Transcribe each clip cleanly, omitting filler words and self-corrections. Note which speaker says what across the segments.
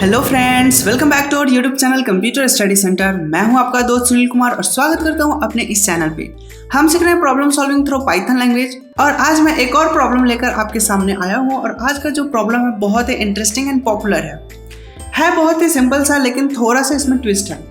Speaker 1: Hello friends, welcome back to our YouTube channel computer study centre. मैं हूं आपका दोस्त सुनील कुमार और स्वागत करता हूं अपने इस चैनल पे। हम सीख रहे हैं problem solving through Python language और आज मैं एक और प्रॉब्लम लेकर आपके सामने आया हूं। और आज का जो प्रॉब्लम है बहुत ही इंटरेस्टिंग एंड पॉपुलर है बहुत ही सिंपल सा, लेकिन थोड़ा सा इसमें ट्विस्ट है।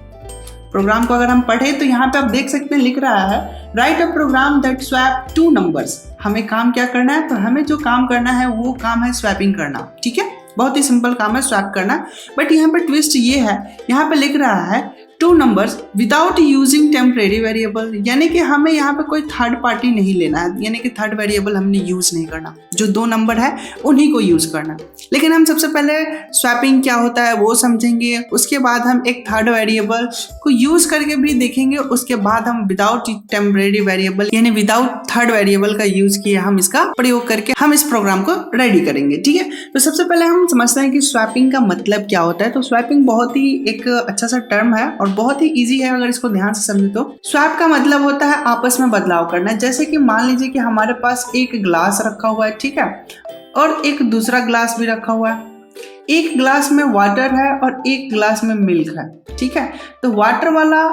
Speaker 1: प्रोग्राम को अगर हम पढ़े तो यहाँ पे आप देख सकते हैं लिख रहा है write a program that swap two numbers. हमें काम क्या करना है? तो हमें जो काम करना है वो काम है स्वैपिंग करना। ठीक है, बहुत ही सिंपल काम है स्वैप करना। बट यहाँ पे ट्विस्ट ये है, यहाँ पे लिख रहा है two numbers without using temporary variable, यानी कि हमें यहाँ पे कोई थर्ड पार्टी नहीं लेना है, यानी कि थर्ड वेरिएबल हमने यूज नहीं करना। जो दो नंबर है उन्हीं को यूज करना। लेकिन हम सबसे पहले स्वैपिंग क्या होता है वो समझेंगे, उसके बाद हम एक थर्ड वेरिएबल को यूज करके भी देखेंगे, उसके बाद हम विदाउट टेम्परेरी वेरिएबल यानी विदाउट थर्ड वेरिएबल का यूज किए हम इसका प्रयोग करके हम इस प्रोग्राम को रेडी करेंगे। ठीक है, तो सबसे पहले हम समझते हैं कि स्वैपिंग का मतलब क्या होता है। तो स्वैपिंग बहुत ही एक अच्छा सा टर्म है और बहुत ही इजी है अगर इसको ध्यान से समझे तो। स्वैप का मतलब होता है आपस में बदलाव करना। जैसे कि मान लीजिए कि हमारे पास एक ग्लास रखा हुआ है, ठीक है, और एक दूसरा ग्लास भी रखा हुआ है। एक ग्लास में वाटर है और एक ग्लास में मिल्क है। ठीक है, तो वाटर वाला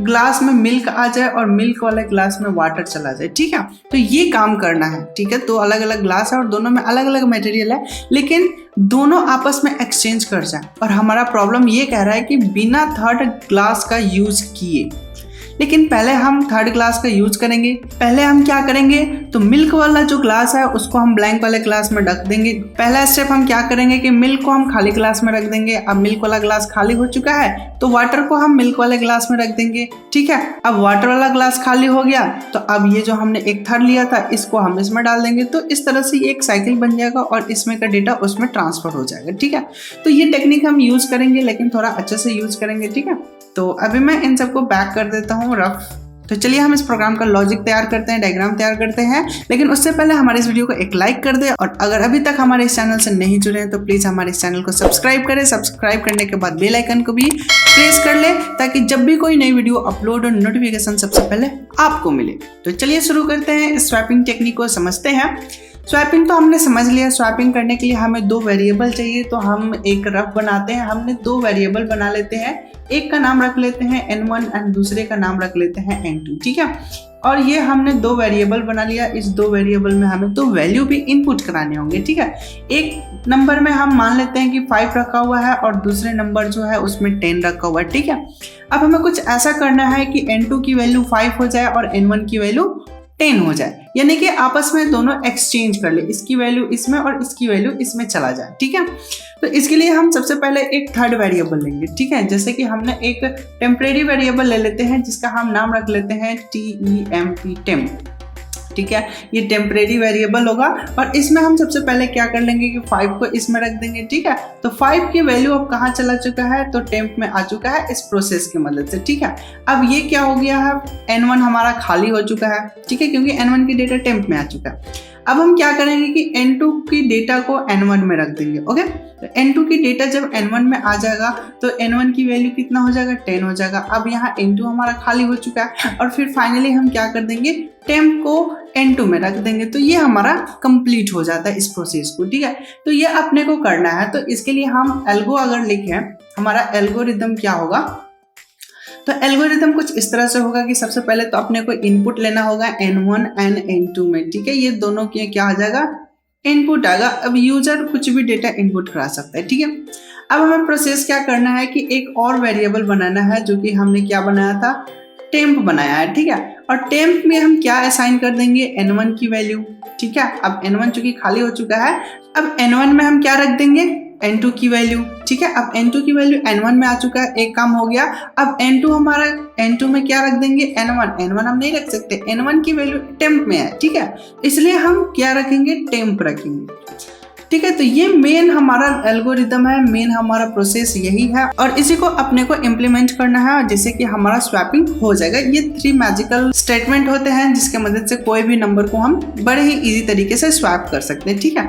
Speaker 1: ग्लास में मिल्क आ जाए और मिल्क वाले ग्लास में वाटर चला जाए। ठीक है, तो ये काम करना है। ठीक है, तो अलग अलग ग्लास है और दोनों में अलग अलग मटेरियल है, लेकिन दोनों आपस में एक्सचेंज कर जाए। और हमारा प्रॉब्लम ये कह रहा है कि बिना थर्ड ग्लास का यूज किए। लेकिन पहले हम थर्ड ग्लास का यूज करेंगे। पहले हम क्या करेंगे, तो मिल्क वाला जो ग्लास है उसको हम ब्लैंक वाले ग्लास में रख देंगे। पहला स्टेप हम क्या करेंगे कि मिल्क को हम खाली ग्लास में रख देंगे। अब मिल्क वाला ग्लास खाली हो चुका है तो वाटर को हम मिल्क वाले ग्लास में रख देंगे। ठीक है, अब वाटर वाला ग्लास खाली हो गया तो अब ये जो हमने एक थर्ड लिया था इसको हम इसमें डाल देंगे। तो इस तरह से ये एक साइकिल बन जाएगा और इसमें का डेटा उसमें ट्रांसफर हो जाएगा। ठीक है, तो ये टेक्निक हम यूज करेंगे, लेकिन थोड़ा अच्छे से यूज करेंगे। ठीक है, तो अभी मैं इन सबको बैक कर देता हूँ रफ। तो चलिए हम इस प्रोग्राम का लॉजिक तैयार करते हैं, डायग्राम तैयार करते हैं। लेकिन उससे पहले हमारे इस वीडियो को एक लाइक कर दे और अगर अभी तक हमारे इस चैनल से नहीं जुड़े हैं तो प्लीज हमारे इस चैनल को सब्सक्राइब करें। सब्सक्राइब करने के बाद बेल आइकन को भी प्रेस कर ले ताकि जब भी कोई नई वीडियो अपलोड और नोटिफिकेशन सबसे पहले आपको मिले। तो चलिए शुरू करते हैं, इस स्वैपिंग टेक्निक को समझते हैं। स्वैपिंग तो हमने समझ लिया। स्वैपिंग करने के लिए हमें दो वेरिएबल चाहिए, तो हम एक रफ बनाते हैं। हमने दो वेरिएबल बना लेते हैं, एक का नाम रख लेते हैं n1 एंड दूसरे का नाम रख लेते हैं n2। ठीक है, और ये हमने दो वेरिएबल बना लिया। इस दो वेरिएबल में हमें दो वैल्यू भी इनपुट कराने होंगे। ठीक है, एक नंबर में हम मान लेते हैं कि 5 रखा हुआ है और दूसरे नंबर जो है उसमें 10 रखा हुआ है। ठीक है, अब हमें कुछ ऐसा करना है कि n2 की वैल्यू 5 हो जाए और n1 की वैल्यू 10 हो जाए, यानी कि आपस में दोनों एक्सचेंज कर ले। इसकी वैल्यू इसमें और इसकी वैल्यू इसमें चला जाए। ठीक है, तो इसके लिए हम सबसे पहले एक थर्ड वेरिएबल लेंगे। ठीक है, जैसे कि हमने एक टेम्परेरी वेरिएबल ले लेते हैं जिसका हम नाम रख लेते हैं temp। ठीक है, ये टेम्परेरी वेरिएबल होगा और इसमें हम सबसे पहले क्या कर लेंगे कि 5 को इसमें रख देंगे। ठीक है, तो 5 की वैल्यू अब कहाँ चला चुका है, तो टेम्प में आ चुका है इस प्रोसेस की मदद से। ठीक है, अब ये क्या हो गया है, n1 हमारा खाली हो चुका है। ठीक है, क्योंकि n1 की डेटा टेम्प में आ चुका है। अब हम क्या करेंगे कि n2 की डेटा को n1 में रख देंगे। ओके, तो n2 की डेटा जब n1 में आ जाएगा तो n1 की वैल्यू कितना हो जाएगा, 10 हो जाएगा। अब यहाँ n2 हमारा खाली हो चुका है और फिर फाइनली हम क्या कर देंगे, टेम्प को n2 में रख देंगे। तो ये हमारा कंप्लीट हो जाता है इस प्रोसेस को। ठीक है, तो ये अपने को करना है। तो इसके लिए हम एल्गो अगर लिखें, हमारा एल्गोरिदम क्या होगा, तो एल्गोरिदम कुछ इस तरह से होगा कि सबसे पहले तो अपने को इनपुट लेना होगा n1 एंड n2 में। ठीक है, ये दोनों के क्या आ जाएगा, इनपुट आएगा। अब यूजर कुछ भी डेटा इनपुट करा सकता है। ठीक है, अब हमें प्रोसेस क्या करना है कि एक और वेरिएबल बनाना है जो कि हमने क्या बनाया था, टेम्प बनाया है। ठीक है, और टेम्प में हम क्या असाइन कर देंगे, n1 की वैल्यू। ठीक है, अब n1 चूंकि खाली हो चुका है, अब n1 में हम क्या रख देंगे, n2 की वैल्यू। ठीक है, अब n2 की वैल्यू n1 में आ चुका है, एक काम हो गया। अब n2 हमारा n2 में क्या रख देंगे, n1 हम नहीं रख सकते, n1 की वैल्यू टेम्प में है। ठीक है, इसलिए हम क्या रखेंगे, टेम्प रखेंगे। ठीक है, तो ये मेन हमारा एल्गोरिदम है, मेन हमारा प्रोसेस यही है और इसी को अपने को इम्प्लीमेंट करना है जिससे कि हमारा स्वैपिंग हो जाएगा। ये 3 मैजिकल स्टेटमेंट होते हैं जिसके मदद से कोई भी नंबर को हम बड़े ही इजी तरीके से स्वैप कर सकते हैं। ठीक है,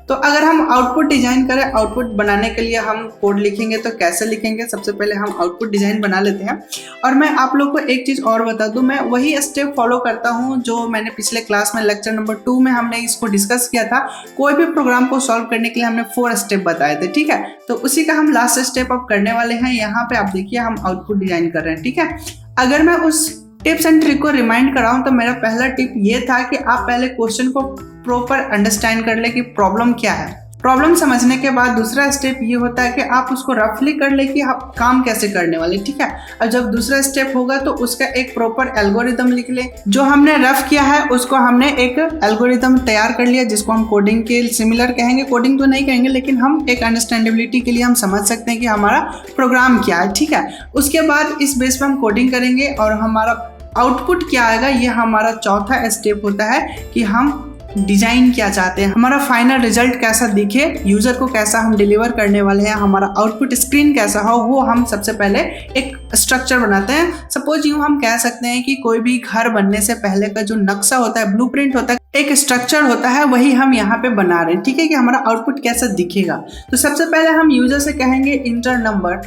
Speaker 1: तो अगर हम आउटपुट डिजाइन करें, आउटपुट बनाने के लिए हम कोड लिखेंगे तो कैसे लिखेंगे, सबसे पहले हम आउटपुट डिजाइन बना लेते हैं। और मैं आप लोग को एक चीज़ और बता दूं, मैं वही स्टेप फॉलो करता हूं जो मैंने पिछले क्लास में लेक्चर नंबर 2 में हमने इसको डिस्कस किया था। कोई भी प्रोग्राम को सॉल्व करने के लिए हमने 4 स्टेप बताए थे, ठीक है। तो उसी का हम लास्ट स्टेप अब करने वाले हैं। यहाँ पे आप देखिए हम आउटपुट डिजाइन कर रहे हैं, ठीक है। अगर मैं उस टिप्स एंड ट्रिक को रिमाइंड कराऊं तो मेरा पहला टिप ये था कि आप पहले क्वेश्चन को प्रॉपर अंडरस्टैंड कर ले कि प्रॉब्लम क्या है। प्रॉब्लम समझने के बाद दूसरा स्टेप ये होता है कि आप उसको रफली कर ले कि आप काम कैसे करने वाले, ठीक है। और जब दूसरा स्टेप होगा तो उसका एक प्रॉपर एल्गोरिदम लिख ले। जो हमने रफ किया है उसको हमने एक एल्गोरिदम तैयार कर लिया जिसको हम कोडिंग के सिमिलर कहेंगे। कोडिंग तो नहीं कहेंगे लेकिन हम एक अंडरस्टैंडेबिलिटी के लिए हम समझ सकते हैं कि हमारा प्रोग्राम क्या है, ठीक है। उसके बाद इस बेस पर हम कोडिंग करेंगे और हमारा आउटपुट क्या आएगा, ये हमारा चौथा स्टेप होता है कि हम डिजाइन क्या चाहते हैं, हमारा फाइनल रिजल्ट कैसा दिखे, यूजर को कैसा हम डिलीवर करने वाले हैं, हमारा आउटपुट स्क्रीन कैसा हो, वो हम सबसे पहले एक स्ट्रक्चर बनाते हैं। सपोज यूँ हम कह सकते हैं कि कोई भी घर बनने से पहले का जो नक्शा होता है, ब्लूप्रिंट होता है, एक स्ट्रक्चर होता है, वही हम यहाँ पे बना रहे हैं, ठीक है, कि हमारा आउटपुट कैसा दिखेगा। तो सबसे पहले हम यूजर से कहेंगे इंटर नंबर,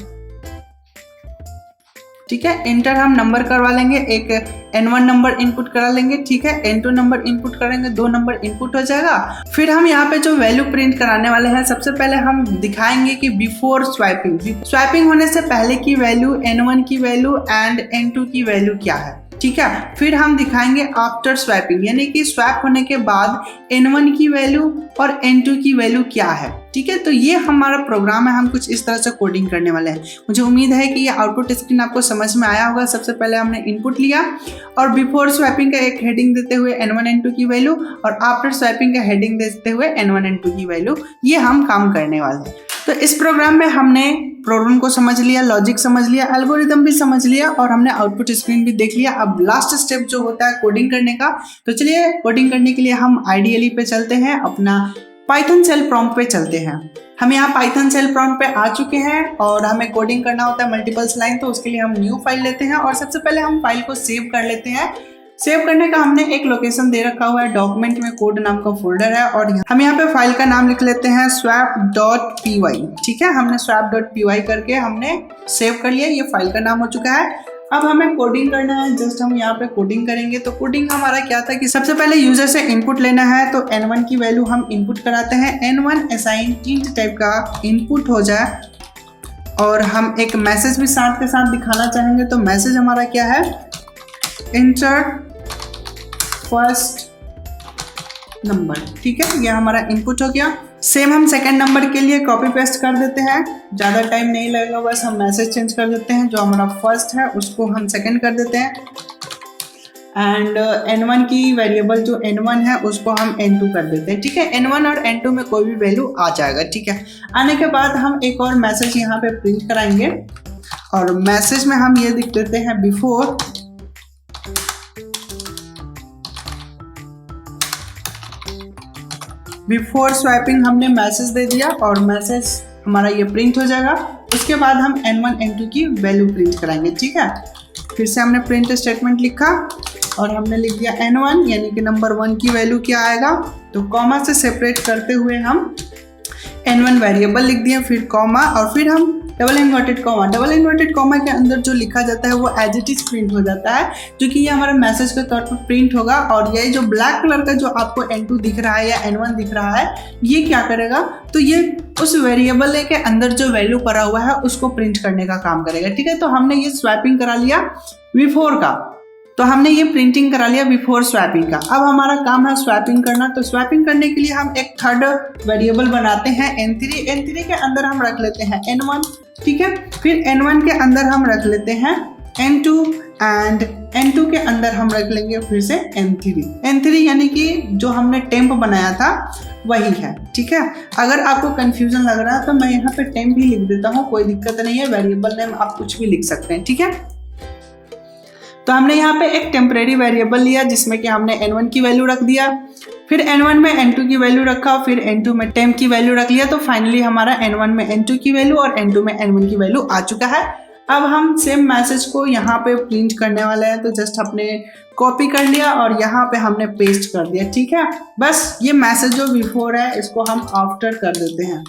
Speaker 1: ठीक है। इंटर हम नंबर करवा लेंगे, एक N1 नंबर इनपुट करा लेंगे, ठीक है। N2 नंबर इनपुट करेंगे, 2 नंबर इनपुट हो जाएगा। फिर हम यहाँ पे जो वैल्यू प्रिंट कराने वाले हैं, सबसे पहले हम दिखाएंगे कि बिफोर स्वैपिंग होने से पहले की वैल्यू, N1 की वैल्यू एंड N2 की वैल्यू क्या है, ठीक है। फिर हम दिखाएंगे आफ्टर स्वैपिंग, यानी कि स्वैप होने के बाद N1 की वैल्यू और N2 की वैल्यू क्या है, ठीक है। तो ये हमारा प्रोग्राम है, हम कुछ इस तरह से कोडिंग करने वाले हैं। मुझे उम्मीद है कि ये आउटपुट स्क्रीन आपको समझ में आया होगा। सबसे पहले हमने इनपुट लिया और बिफोर स्वैपिंग का एक हेडिंग देते हुए N1 N2 की वैल्यू और आफ्टर स्वैपिंग का हेडिंग देते हुए N1 N2 की वैल्यू, ये हम काम करने वाले हैं। तो इस प्रोग्राम में हमने प्रॉब्लम को समझ लिया, लॉजिक समझ लिया, एल्गोरिदम भी समझ लिया और हमने आउटपुट स्क्रीन भी देख लिया। अब लास्ट स्टेप जो होता है कोडिंग करने का, तो चलिए कोडिंग करने के लिए हम IDLE पे चलते हैं, अपना पाइथन सेल प्रॉम्प्ट पे चलते हैं। हम यहाँ पाइथन सेल प्रॉम्प्ट पे आ चुके हैं और हमें कोडिंग करना होता है मल्टीपल्स लाइन, तो उसके लिए हम न्यू फाइल लेते हैं और सबसे पहले हम फाइल को सेव कर लेते हैं। सेव करने का हमने एक लोकेशन दे रखा हुआ है, डॉक्यूमेंट में कोड नाम का फोल्डर है और हम यहाँ पे फाइल का नाम लिख लेते हैं swap.py, ठीक है। हमने swap.py करके हमने सेव कर लिया, ये फाइल का नाम हो चुका है। अब हमें कोडिंग करना है, जस्ट हम यहाँ पे कोडिंग करेंगे। तो कोडिंग हमारा क्या था कि सबसे पहले यूजर से इनपुट लेना है, तो N1 की वैल्यू हम इनपुट कराते हैं। N1 असाइन int टाइप का इनपुट हो जाए और हम एक मैसेज भी साथ के साथ दिखाना चाहेंगे। तो मैसेज हमारा क्या है, इंटर फर्स्ट नंबर, ठीक है, ये हमारा इनपुट हो गया। सेम हम सेकंड नंबर के लिए कॉपी पेस्ट कर देते हैं, ज़्यादा टाइम नहीं लगेगा, बस हम मैसेज चेंज कर देते हैं। जो हमारा फर्स्ट है उसको हम सेकंड कर देते हैं एंड N1 की वेरिएबल जो N1 है उसको हम N2 कर देते हैं, ठीक है। N1 और N2 में कोई भी वैल्यू आ जाएगा, ठीक है। आने के बाद हम एक और मैसेज यहाँ पे प्रिंट कराएंगे और मैसेज में हम ये लिख देते हैं बिफोर स्वैपिंग, हमने मैसेज दे दिया और मैसेज हमारा ये प्रिंट हो जाएगा। उसके बाद हम N1 N2 की वैल्यू प्रिंट कराएंगे, ठीक है। फिर से हमने प्रिंट स्टेटमेंट लिखा और हमने लिख दिया N1 यानी कि नंबर 1 की वैल्यू क्या आएगा, तो कॉमा से सेपरेट करते हुए हम N1 वेरिएबल लिख दिया, फिर कॉमा और फिर हम डबल इन्वर्टेड कॉमा के अंदर जो लिखा जाता है वो एज इट इज प्रिंट हो जाता है, जो कि ये हमारा मैसेज के तौर पर प्रिंट होगा। और ये जो ब्लैक कलर का जो आपको N2 दिख रहा है या N1 दिख रहा है, ये क्या करेगा, तो ये उस वेरिएबल के अंदर जो वैल्यू पड़ा हुआ है उसको प्रिंट करने का काम करेगा, ठीक है। तो हमने ये स्वैपिंग करा लिया बिफोर का, तो हमने ये प्रिंटिंग करा लिया बिफोर स्वैपिंग का। अब हमारा काम है स्वैपिंग करना। तो स्वैपिंग करने के लिए हम एक थर्ड वेरिएबल बनाते हैं N3 के अंदर हम रख लेते हैं N1, ठीक है। फिर N1 के अंदर हम रख लेते हैं N2 एंड N2 के अंदर हम रख लेंगे फिर से N3 यानी कि जो हमने टेम्प बनाया था वही है, ठीक है। अगर आपको कंफ्यूजन लग रहा है तो मैं यहाँ पे टेम्प ही लिख देता हूँ, कोई दिक्कत नहीं है। वेरिएबल नेम आप कुछ भी लिख सकते हैं, ठीक है। तो हमने यहाँ पे एक टेम्परेरी वेरिएबल लिया जिसमें कि हमने N1 की वैल्यू रख दिया, फिर N1 में N2 की वैल्यू रखा, फिर N2 में टेम्प की वैल्यू रख लिया। तो फाइनली हमारा N1 में N2 की वैल्यू और N2 में N1 की वैल्यू आ चुका है। अब हम सेम मैसेज को यहाँ पे प्रिंट करने वाले हैं, तो जस्ट आपने कॉपी कर लिया और यहाँ पे हमने पेस्ट कर दिया। ठीक है, बस ये मैसेज जो बिफोर है इसको हम आफ्टर कर देते हैं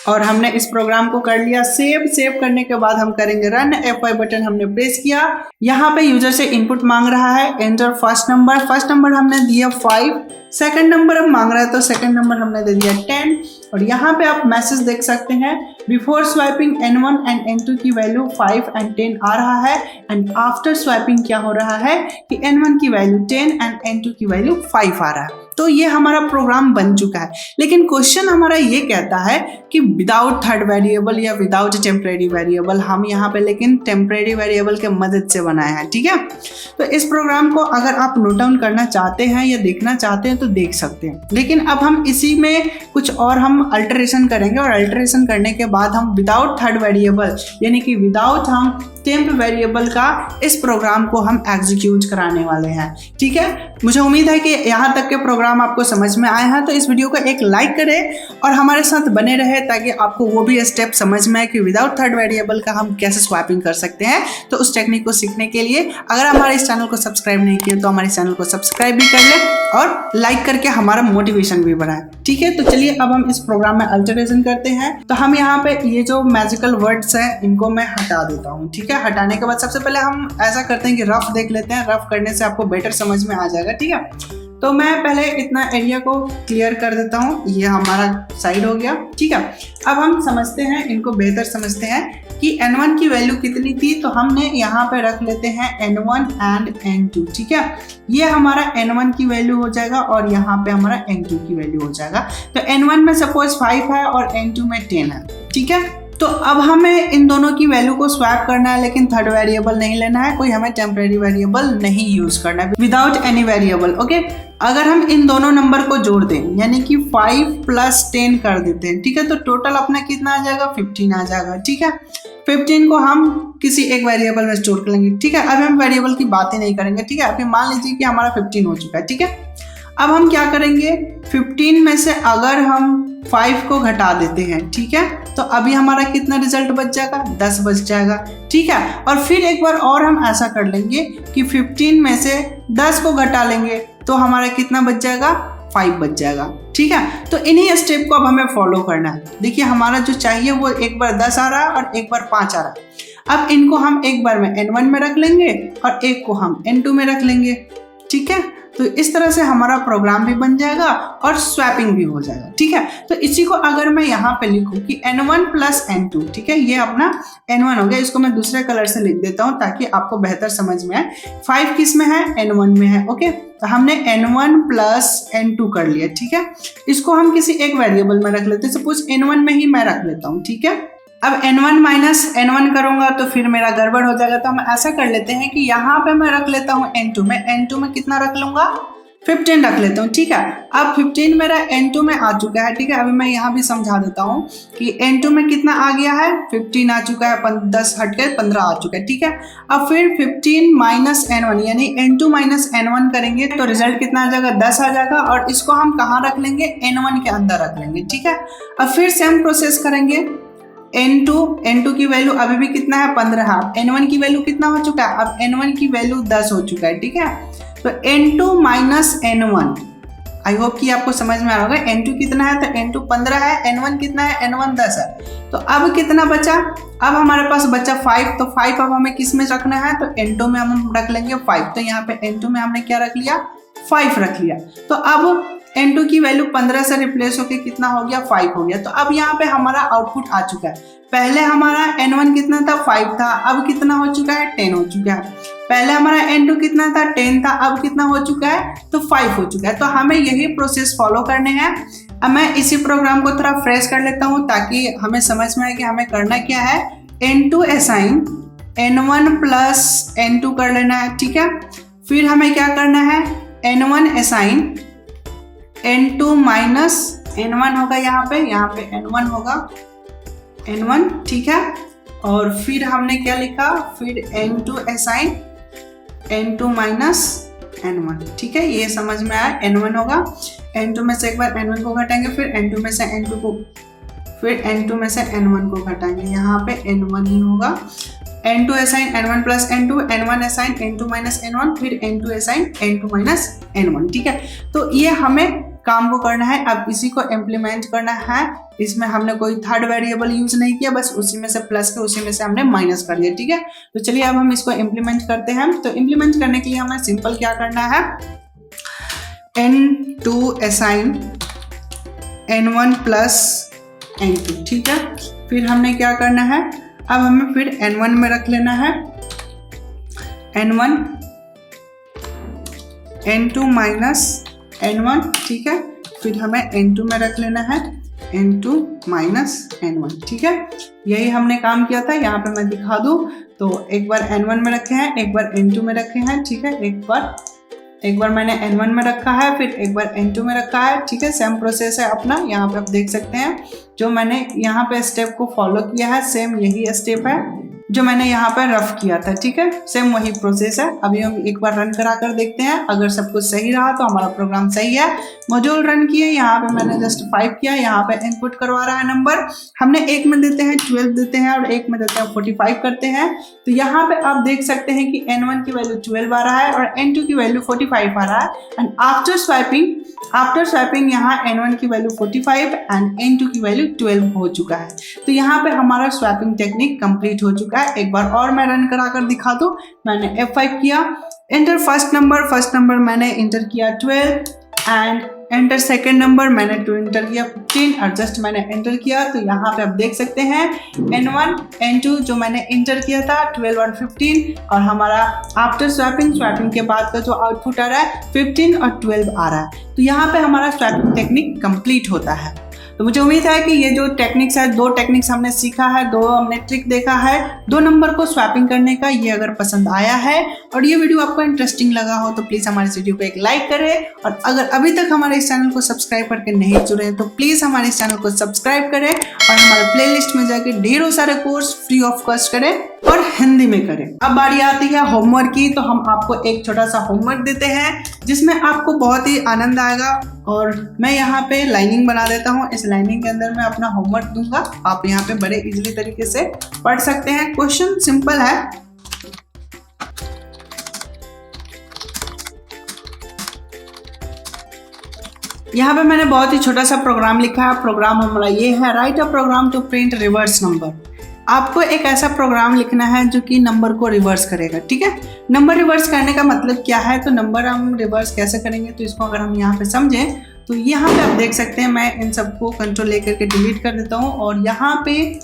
Speaker 1: और हमने इस प्रोग्राम को कर लिया सेव। सेव करने के बाद हम करेंगे रन। F5 बटन हमने प्रेस किया। यहाँ पे यूजर से इनपुट मांग रहा है, enter first number. First number हमने दिया 5, सेकंड नंबर अब मांग रहा है तो सेकंड नंबर हमने दे दिया 10। और यहाँ पे आप मैसेज देख सकते हैं, before swiping N1 and N2 की वैल्यू 5 एंड 10 आ रहा है, एंड आफ्टर स्वाइपिंग क्या हो रहा है कि N1 की वैल्यू 10 एंड N2 की वैल्यू 5 आ रहा है। तो ये हमारा प्रोग्राम बन चुका है। लेकिन क्वेश्चन हमारा ये कहता है कि विदाउट थर्ड वेरिएबल या विदाउट टेम्परेरी वेरिएबल, हम यहाँ पे लेकिन टेम्परेरी वेरिएबल के मदद से बनाए हैं। ठीक है, तो इस प्रोग्राम को अगर आप नोट डाउन करना चाहते हैं या देखना चाहते हैं तो देख सकते हैं। लेकिन अब हम इसी में कुछ और हम अल्टरेशन करेंगे, और अल्टरेशन करने के बाद हम विदाउट थर्ड वेरिएबल यानी कि विदाउट हम टेम्प वेरिएबल का इस प्रोग्राम को हम एग्जीक्यूट कराने वाले हैं। ठीक है, मुझे उम्मीद है कि यहाँ तक के प्रोग्राम आपको समझ में आए हैं, तो इस वीडियो को एक लाइक करें और हमारे साथ बने रहे ताकि आपको वो भी स्टेप समझ में आए कि विदाउट थर्ड वेरिएबल का हम कैसे स्वैपिंग कर सकते हैं। तो उस टेक्निक को सीखने के लिए अगर हमारे इस चैनल को सब्सक्राइब नहीं किया तो हमारे चैनल को सब्सक्राइब भी कर लें और लाइक करके हमारा मोटिवेशन भी बढ़ाएं। ठीक है, तो चलिए अब हम इस प्रोग्राम में अल्टरेशन करते हैं। तो हम यहाँ पे ये जो मैजिकल वर्ड्स हैं इनको मैं हटा देता हूँ। ठीक है, हटाने के बाद सबसे पहले हम ऐसा करते हैं कि रफ देख लेते हैं। रफ करने से आपको बेटर समझ में आ जाएगा। ठीक है, तो मैं पहले इतना एरिया को क्लियर कर देता हूँ। ये हमारा साइड हो गया। ठीक है, अब हम समझते हैं, इनको बेहतर समझते हैं कि N1 की वैल्यू कितनी थी। तो हमने यहाँ पे रख लेते हैं N1 एंड N2। ठीक है, ये हमारा N1 की वैल्यू हो जाएगा और यहाँ पे हमारा N2 की वैल्यू हो जाएगा। तो N1 में सपोज 5 है और N2 में 10 है। ठीक है, तो अब हमें इन दोनों की वैल्यू को स्वैप करना है, लेकिन थर्ड वेरिएबल नहीं लेना है, कोई हमें टेम्परेरी वेरिएबल नहीं यूज करना है, विदाउट एनी वेरिएबल। ओके, अगर हम इन दोनों नंबर को जोड़ दें यानी कि 5 + 10 कर देते हैं, ठीक है, तो टोटल अपना कितना आ जाएगा, 15 आ जाएगा। ठीक है, 15 को हम किसी एक वेरिएबल में स्टोर कर लेंगे। ठीक है, अब हम वेरिएबल की बात ही नहीं करेंगे। ठीक है, अभी मान लीजिए कि हमारा 15 हो चुका है। ठीक है, अब हम क्या करेंगे, 15 में से अगर हम 5 को घटा देते हैं, ठीक है, तो अभी हमारा कितना रिजल्ट बच जाएगा, 10 बच जाएगा। ठीक है, और फिर एक बार और हम ऐसा कर लेंगे कि 15 में से 10 को घटा लेंगे तो हमारा कितना बच जाएगा, 5 बच जाएगा। ठीक है, तो इन्हीं स्टेप को अब हमें फॉलो करना है। देखिए, हमारा जो चाहिए वो एक बार 10 आ रहा है और एक बार 5 आ रहा है। अब इनको हम एक बार में N1 में रख लेंगे और एक को हम N2 में रख लेंगे। ठीक है, तो इस तरह से हमारा प्रोग्राम भी बन जाएगा और स्वैपिंग भी हो जाएगा। ठीक है, तो इसी को अगर मैं यहाँ पे लिखूं कि N1 + N2, ठीक है, ये अपना N1 हो गया। इसको मैं दूसरे कलर से लिख देता हूँ ताकि आपको बेहतर समझ में आए। 5 किस में है, N1 में है। ओके, तो हमने N1 + N2 कर लिया। ठीक है, इसको हम किसी एक वेरिएबल में रख लेते हैं। सपोज N1 में ही मैं रख लेता हूँ। ठीक है, अब N1 - N1 करूंगा तो फिर मेरा गड़बड़ हो जाएगा। तो हम ऐसा कर लेते हैं कि यहाँ पे मैं रख लेता हूँ N2 में। N2 में कितना रख लूंगा, 15 रख लेता हूँ। ठीक है, अब 15 मेरा N2 में आ चुका है। ठीक है, अभी मैं यहाँ भी समझा देता हूँ कि N2 में कितना आ गया है, 15 आ चुका है, 10 हट के 15 आ चुका है। ठीक है, अब फिर 15 - N1 यानी N2 - N1 करेंगे तो रिजल्ट कितना आ जाएगा, 10 आ जाएगा। और इसको हम कहाँ रख लेंगे, N1 के अंदर रख लेंगे। ठीक है, अब फिर सेम प्रोसेस करेंगे। N2 की वैल्यू अभी भी कितना है, 15। अब N1 की वैल्यू कितना हो चुका है, अब N1 की वैल्यू 10 हो चुका है। ठीक है, तो N2 - N1, आई होप कि आपको समझ में आ रहा होगा। N2 कितना है, तो N2 15 है, N1 कितना है, N1 10 है। तो अब कितना बचा, अब हमारे पास बचा 5। तो 5 अब हमें किस में रखना है, तो N2 में हम रख लेंगे 5। तो यहाँ पे N2 में हमने क्या रख लिया, 5 रख लिया। तो अब N2 की वैल्यू 15 से रिप्लेस होके कितना हो गया, 5 हो गया। तो अब यहाँ पे हमारा आउटपुट आ चुका है। पहले हमारा N1 कितना था, 5 था, अब कितना हो चुका है, 10 हो चुका है। पहले हमारा N2 कितना था, 10 था, अब कितना हो चुका है, तो 5 हो चुका है। तो हमें यही प्रोसेस फॉलो करने हैं। अब मैं इसी प्रोग्राम को थोड़ा फ्रेश कर लेता हूँ ताकि हमें समझ में आए कि हमें करना क्या है। N2 असाइन N1 + N2 कर लेना है। ठीक है, फिर हमें क्या करना है, N1 असाइन N2 - N1 होगा। यहाँ पे N1 होगा, N1। ठीक है, और फिर हमने क्या लिखा, फिर N2 असाइन N2 - N1। ठीक है, ये समझ में आया, N1 होगा। N2 में से एक बार N1 को घटाएंगे, फिर N2 में से N2 को फिर n2 में से n1 को घटाएंगे, यहाँ पे n1 ही होगा। n2 assign n1 plus n2, n1 assign n2 minus n1, फिर n2 assign n2 minus n1। ठीक है, तो ये हमें काम को करना है। अब इसी को इम्प्लीमेंट करना है। इसमें हमने कोई थर्ड वेरिएबल यूज नहीं किया, बस उसी में से प्लस के उसी में से हमने माइनस कर दिया। ठीक है, तो चलिए अब हम इसको इम्प्लीमेंट करते हैं। तो इम्प्लीमेंट करने के लिए हमें सिंपल क्या करना है, n2 assign n1 plus n2। ठीक है, फिर हमने क्या करना है, अब हमें फिर n1 में रख लेना है n1, n2 माइनस n1। ठीक है, फिर हमें n2 में रख लेना है n2 माइनस n1। ठीक है, यही हमने काम किया था। यहाँ पे मैं दिखा दूँ तो एक बार n1 में रखे हैं, एक बार n2 में रखे हैं। ठीक है, एक बार मैंने n1 में रखा है, फिर एक बार n2 में रखा है। ठीक है, सेम प्रोसेस है अपना। यहाँ पे आप देख सकते हैं जो मैंने यहाँ पे स्टेप को फॉलो किया है, सेम यही स्टेप है जो मैंने यहाँ पे रफ किया था। ठीक है, सेम वही प्रोसेस है। अभी हम एक बार रन करा कर देखते हैं। अगर सब कुछ सही रहा तो हमारा प्रोग्राम सही है। मॉड्यूल रन किए, यहाँ पे मैंने जस्ट 5 किया, यहाँ पे इनपुट करवा रहा है नंबर। हमने एक में देते हैं 12 देते हैं और एक में देते हैं 45 करते हैं। तो यहाँ पे आप देख सकते हैं कि n1 की वैल्यू 12 आ रहा है और n2 की वैल्यू 45 आ रहा है। एंड आफ्टर स्वैपिंग यहाँ n1 की वैल्यू 45 एंड n2 की वैल्यू 12 हो चुका है। तो यहाँ पे हमारा स्वैपिंग टेक्निक कंप्लीट हो चुका है। एक बार और मैं रन करा कर दिखा दूं। मैंने F5 किया, एंटर फर्स्ट नंबर मैंने इंटर किया 12 एंड एंटर सेकेंड नंबर मैंने इंटर किया 15 और जस्ट मैंने एंटर किया। तो यहाँ पे आप देख सकते हैं n1 n2 जो मैंने इंटर किया था 12 और 15, और हमारा आफ्टर स्वैपिंग के बाद का जो आउटपुट आ रहा है 15 और 12 आ रहा है। तो यहाँ पे हमारा स्वैपिंग टेक्निक कंप्लीट होता है। तो मुझे उम्मीद है कि ये जो टेक्निक्स है, 2 टेक्निक्स हमने सीखा है, 2 हमने ट्रिक देखा है 2 नंबर को स्वैपिंग करने का। ये अगर पसंद आया है और ये वीडियो आपको इंटरेस्टिंग लगा हो तो प्लीज़ हमारे इस वीडियो को एक लाइक करें, और अगर अभी तक हमारे इस चैनल को सब्सक्राइब करके नहीं जुड़े हैं तो प्लीज़ हमारे इस चैनल को सब्सक्राइब करें और हमारे प्लेलिस्ट में जाके ढेरों सारे कोर्स फ्री ऑफ कॉस्ट करें और हिंदी में करें। अब बारी आती है होमवर्क की। तो हम आपको एक छोटा सा होमवर्क देते हैं जिसमें आपको बहुत ही आनंद आएगा, और मैं यहाँ पे लाइनिंग बना देता हूँ। इस लाइनिंग के अंदर मैं अपना होमवर्क दूंगा, आप यहाँ पे बड़े इजीली तरीके से पढ़ सकते हैं। क्वेश्चन सिंपल है, यहाँ पे मैंने बहुत ही छोटा सा प्रोग्राम लिखा है। प्रोग्राम हमारा ये है, write a program to print reverse number. आपको एक ऐसा प्रोग्राम लिखना है जो कि नंबर को रिवर्स करेगा। ठीक है, नंबर रिवर्स करने का मतलब क्या है, तो नंबर हम रिवर्स कैसे करेंगे, तो इसको अगर हम यहाँ पे समझें तो यहाँ पे आप देख सकते हैं मैं इन सबको कंट्रोल लेकर के डिलीट कर देता हूँ, और यहाँ पे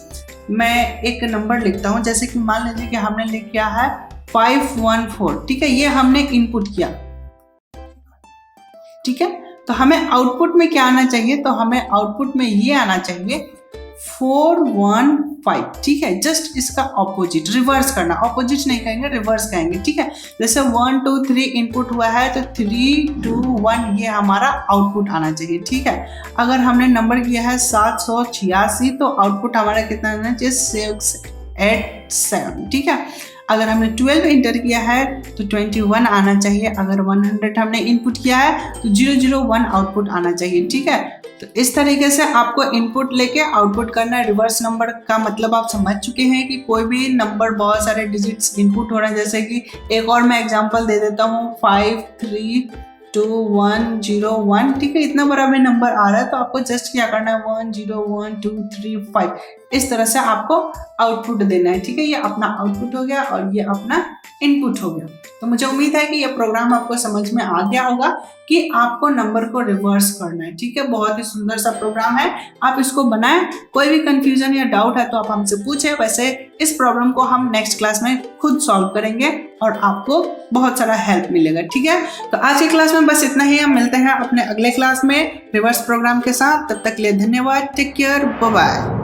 Speaker 1: मैं एक नंबर लिखता हूँ। जैसे कि मान लीजिए कि हमने लिख किया है 514। ठीक है, ये हमने इनपुट किया। ठीक है, तो हमें आउटपुट में क्या आना चाहिए, तो हमें आउटपुट में ये आना चाहिए 415। ठीक है, जस्ट इसका ऑपोजिट रिवर्स करना, ऑपोजिट नहीं कहेंगे, रिवर्स कहेंगे। ठीक है, जैसे 1 2 3 इनपुट हुआ है तो 3 2 1 ये हमारा आउटपुट आना चाहिए। ठीक है, अगर हमने नंबर किया है 786 तो आउटपुट हमारा कितना आना चाहिए, 687। ठीक है, अगर हमने 12 इंटर किया है तो 21 आना चाहिए। अगर 100 हमने इनपुट किया है तो 001 आउटपुट आना चाहिए। ठीक है, तो इस तरीके से आपको इनपुट लेके आउटपुट करना है। रिवर्स नंबर का मतलब आप समझ चुके हैं कि कोई भी नंबर बहुत सारे डिजिट्स इनपुट हो रहे हैं। जैसे कि एक और मैं एग्जांपल दे देता हूँ, 53210 ठीक है, इतना बड़ा भी नंबर आ रहा है तो आपको जस्ट क्या करना है 101235 इस तरह से आपको आउटपुट देना है। ठीक है, ये अपना आउटपुट हो गया और ये अपना इनपुट हो गया। तो मुझे उम्मीद है कि ये प्रोग्राम आपको समझ में आ गया होगा कि आपको नंबर को रिवर्स करना है। ठीक है, बहुत ही सुंदर सा प्रोग्राम है, आप इसको बनाएं। कोई भी कंफ्यूजन या डाउट है तो आप हमसे पूछें। वैसे इस प्रॉब्लम को हम नेक्स्ट क्लास में खुद सॉल्व करेंगे और आपको बहुत सारा हेल्प मिलेगा। ठीक है, तो आज की क्लास में बस इतना ही। हम मिलते हैं अपने अगले क्लास में रिवर्स प्रोग्राम के साथ। तब तक के लिए धन्यवाद, टेक केयर, बाय बाय।